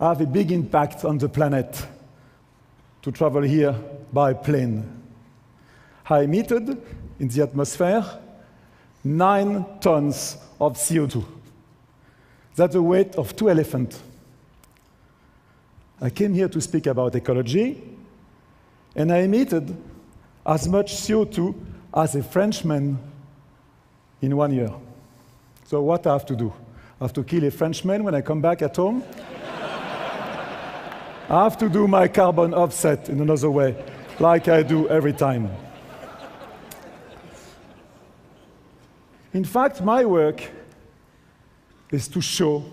have a big impact on the planet to travel here by plane. I emitted in the atmosphere 9 tons of CO2. That's the weight of 2 elephants. I came here to speak about ecology, and I emitted as much CO2 as a Frenchman in 1 year. So what I have to do? I have to kill a Frenchman when I come back at home? I have to do my carbon offset in another way, like I do every time. In fact, my work is to show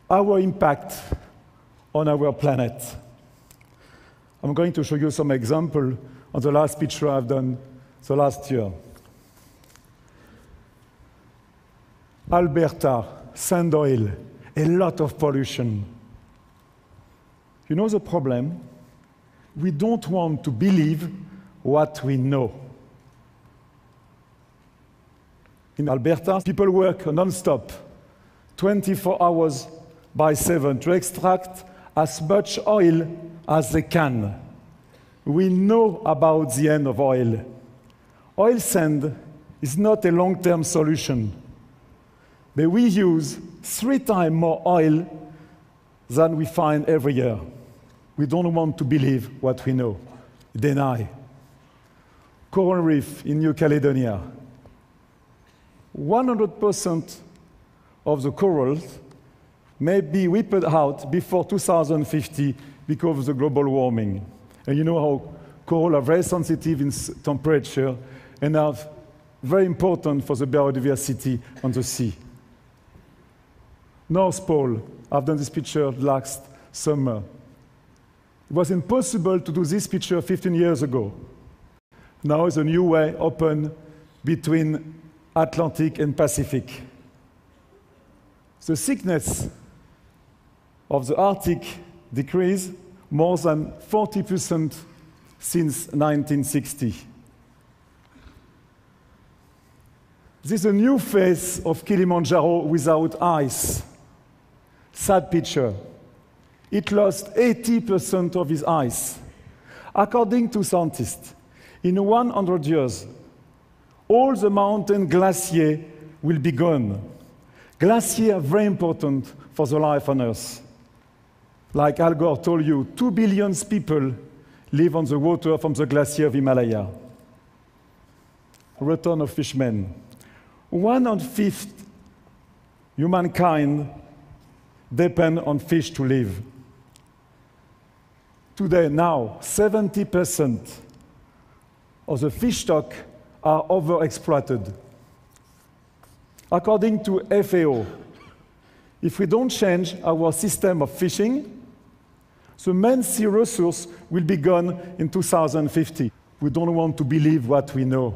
our impact on our planet. I'm going to show you some examples on the last picture I've done the last year. Alberta, sand oil, a lot of pollution. You know the problem? We don't want to believe what we know. In Alberta, people work non-stop, 24 hours by 7, to extract as much oil as they can. We know about the end of oil. Oil sand is not a long-term solution, but we use 3 times more oil than we find every year. We don't want to believe what we know, deny. Coral reef in New Caledonia. 100% of the corals may be wiped out before 2050 because of the global warming. And you know how corals are very sensitive in temperature and are very important for the biodiversity on the sea. North Pole, I've done this picture last summer. It was impossible to do this picture 15 years ago. Now is a new way open between Atlantic and Pacific. The thickness of the Arctic decreased more than 40% since 1960. This is a new face of Kilimanjaro without ice. Sad picture. It lost 80% of its ice. According to scientists, in 100 years, all the mountain glaciers will be gone. Glaciers are very important for the life on Earth. Like Al Gore told you, 2 billion people live on the water from the glacier of Himalaya. Return of fishermen. 1/5 humankind depend on fish to live. Today, now, 70% of the fish stock are overexploited. According to FAO, if we don't change our system of fishing, the main sea resource will be gone in 2050. We don't want to believe what we know.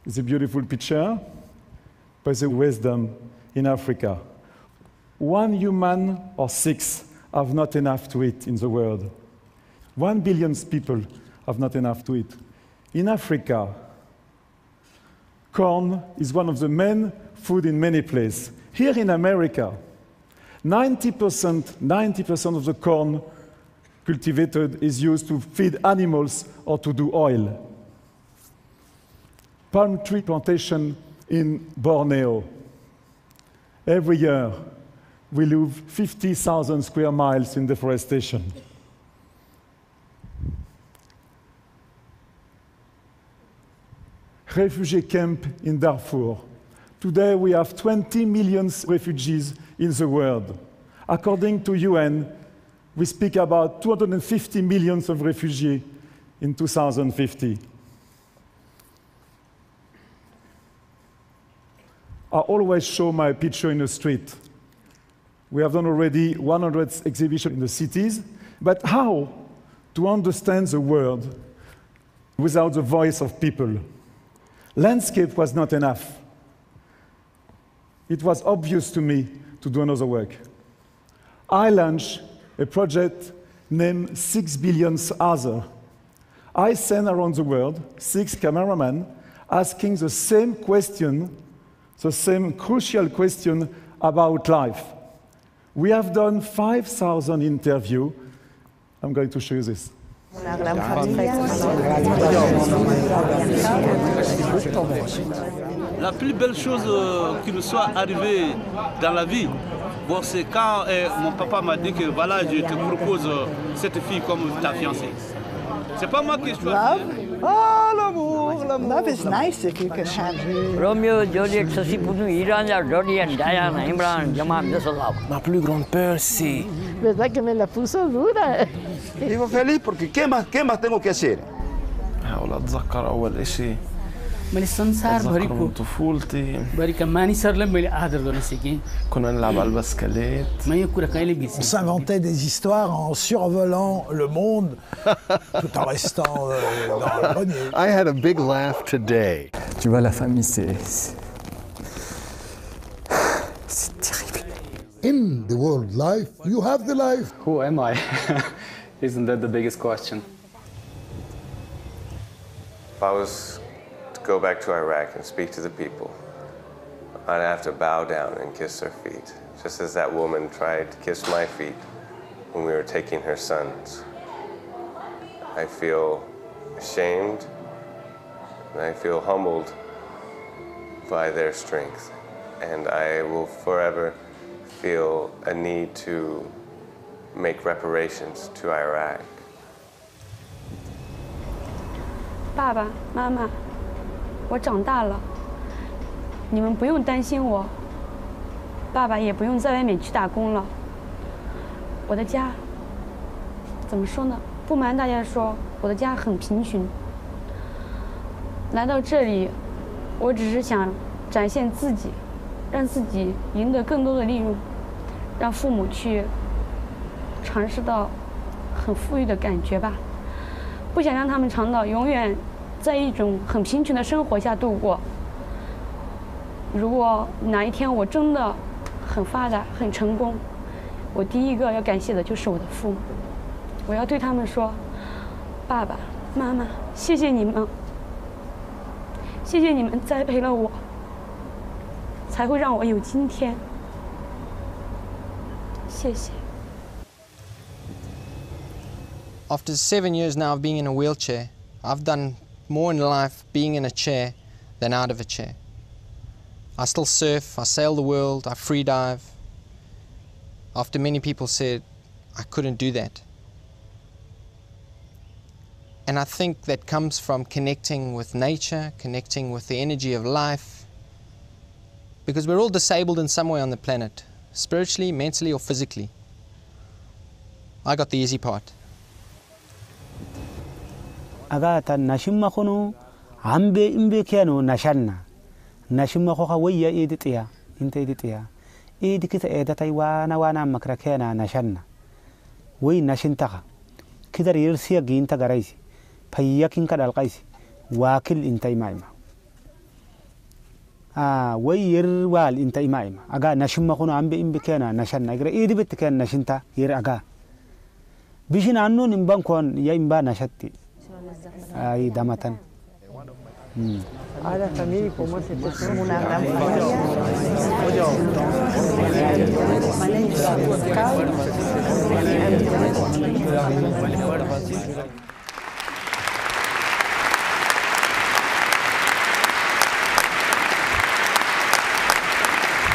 It's a beautiful picture, but the wisdom in Africa. 1 human or 6 have not enough to eat in the world. 1 billion people have not enough to eat. In Africa, corn is one of the main food in many places. Here in America, 90% of the corn cultivated is used to feed animals or to do oil. Palm tree plantation in Borneo. Every year, we lose 50,000 square miles in deforestation. Refugee camp in Darfur. Today, we have 20 million refugees in the world. According to UN, we speak about 250 million of refugees in 2050. I always show my picture in the street. We have done already 100 exhibitions in the cities, but how to understand the world without the voice of people? Landscape was not enough. It was obvious to me to do another work. I launched a project named 6 Billion Others. I sent around the world 6 cameramen asking the same question, the same crucial question about life. We have done 5,000 interviews. I'm going to show you this. La plus belle chose qui nous soit arrivée dans la vie, bon, c'est quand mon papa m'a dit que voilà, je te propose cette fille comme ta fiancée. C'est pas moi qui choisis. Love? Oh, l'amour, l'amour. Love is nice if you can have it. Romeo, Juliet, ceci pour nous, Irania, Joliet, Diana, Imran, Jamal, de love. Ma plus grande peur, c'est... ¿Verdad que me la puso dura? Vivo feliz porque ¿qué más tengo que hacer? أحاول أتذكر أول إشي मैले संसार أتذكر भरिको من طفولتي भरिका मानिसहरूलाई मैले आदर गर्न सिकेँ كنا نلعب على البسكليت म यो कुरा कहिले On बिर्सिन्छु s'inventait des histoires en survolant le monde tout en restant dans le grenier. I had a big laugh today. Tu vois, la famille, c'est terrible. In the world life, you have the life. Who am I? Isn't that the biggest question? If I was to go back to Iraq and speak to the people, I'd have to bow down and kiss their feet, just as that woman tried to kiss my feet when we were taking her sons. I feel ashamed and I feel humbled by their strength, and I will forever feel a need to make reparations to Iraq. 爸爸妈妈，我长大了，你们不用担心我。爸爸也不用在外面去打工了。我的家，怎么说呢？不瞒大家说，我的家很贫穷。来到这里，我只是想展现自己，让自己赢得更多的利润，让父母去尝试到很富裕的感觉吧。不想让他们尝到永远在一种很贫穷的生活下度过。如果哪一天我真的很发达、很成功，我第一个要感谢的就是我的父母。我要对他们说：“爸爸妈妈，谢谢你们，谢谢你们栽培了我，才会让我有今天。谢谢。” After 7 years now of being in a wheelchair, I've done more in life being in a chair than out of a chair. I still surf, I sail the world, I free dive. After many people said I couldn't do that. And I think that comes from connecting with nature, connecting with the energy of life. Because we're all disabled in some way on the planet, spiritually, mentally, or physically. I got the easy part. Agata nashima kono ambe imbe kiano nashanna nashima koka waya editiya inta editiya edikita edatai wana makra kiana nashanna way nashintaka kidar yirsiya ginta garaisi payyakin kadal qaisi wakil inta imaima way yirwal inta imaima aga nashima kono ambe imbe kiana nashanna igra edibit kiana nashinta yir aga bishin annon imbankon ya imba nashatti Ahí, Damatan. A la famille, pour moi, c'était comme una gran familia.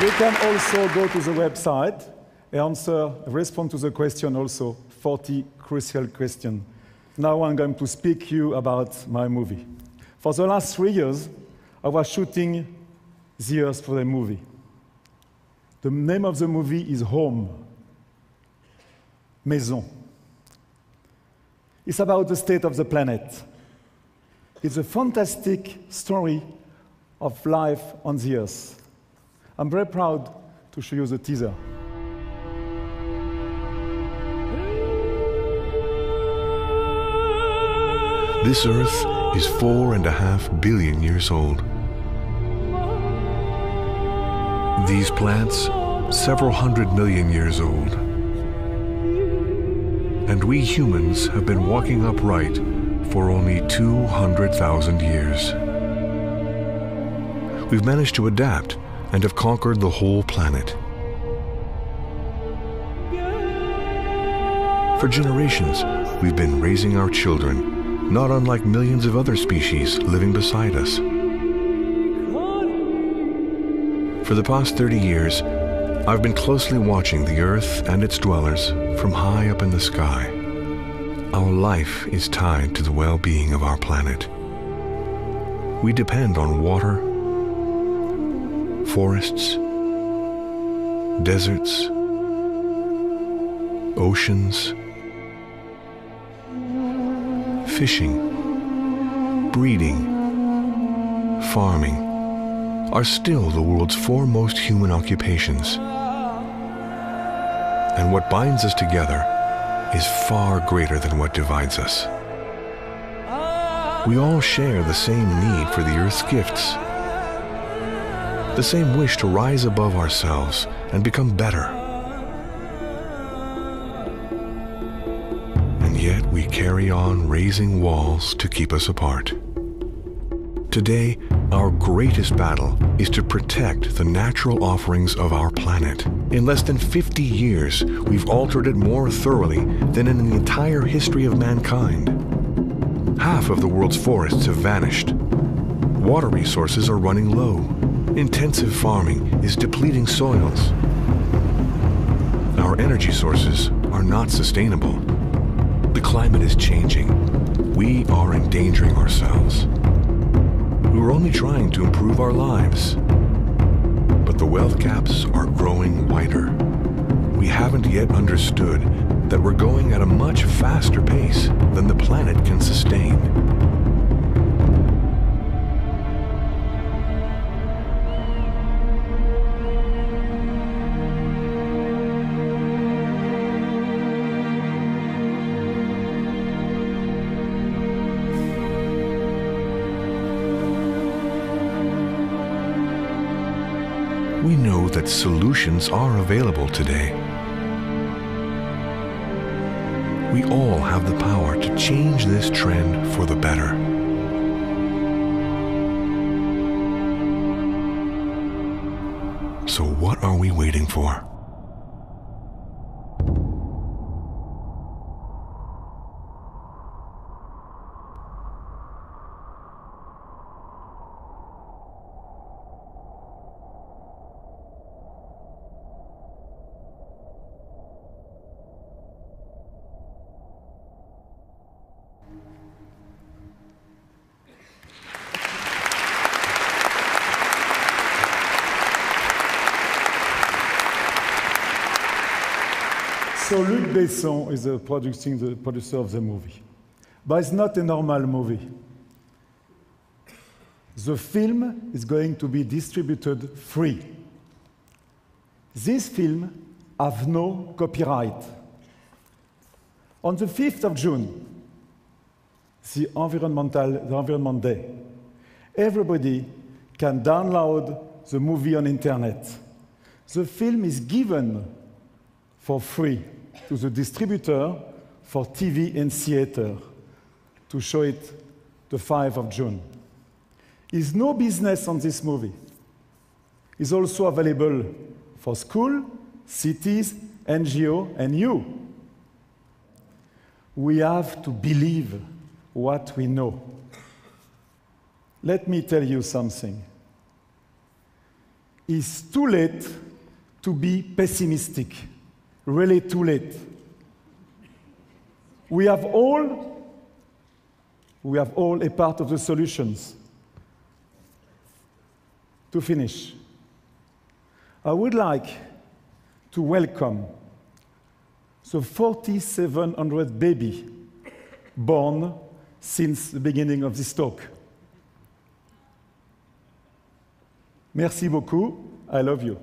You can also go to the website and respond to the question also, 40 crucial questions. Now I'm going to speak to you about my movie. For the last 3 years, I was shooting the Earth for the movie. The name of the movie is Home, Maison. It's about the state of the planet. It's a fantastic story of life on the Earth. I'm very proud to show you the teaser. This Earth is 4.5 billion years old. These plants, several hundred million years old. And we humans have been walking upright for only 200,000 years. We've managed to adapt and have conquered the whole planet. For generations, we've been raising our children, not unlike millions of other species living beside us. For the past 30 years, I've been closely watching the Earth and its dwellers from high up in the sky. Our life is tied to the well-being of our planet. We depend on water, forests, deserts, oceans, fishing, breeding, farming are still the world's foremost human occupations. And what binds us together is far greater than what divides us. We all share the same need for the Earth's gifts, the same wish to rise above ourselves and become better. And yet we carry on raising walls to keep us apart. Today, our greatest battle is to protect the natural offerings of our planet. In less than 50 years, we've altered it more thoroughly than in the entire history of mankind. Half of the world's forests have vanished. Water resources are running low. Intensive farming is depleting soils. Our energy sources are not sustainable. The climate is changing. We are endangering ourselves. We were only trying to improve our lives. But the wealth gaps are growing wider. We haven't yet understood that we're going at a much faster pace than the planet can sustain. We know that solutions are available today. We all have the power to change this trend for the better. So what are we waiting for? So Luc Besson is the producer of the movie. But it's not a normal movie. The film is going to be distributed free. This film has no copyright. On the 5th of June, the Environment Day, everybody can download the movie on internet. The film is given for free to the distributor for TV and theater to show it the 5th of June. There's no business on this movie. It's also available for school, cities, NGO, and you. We have to believe what we know. Let me tell you something. It's too late to be pessimistic. Really too late. We have all a part of the solutions. To finish, I would like to welcome the 4,700 babies born since the beginning of this talk. Merci beaucoup. I love you.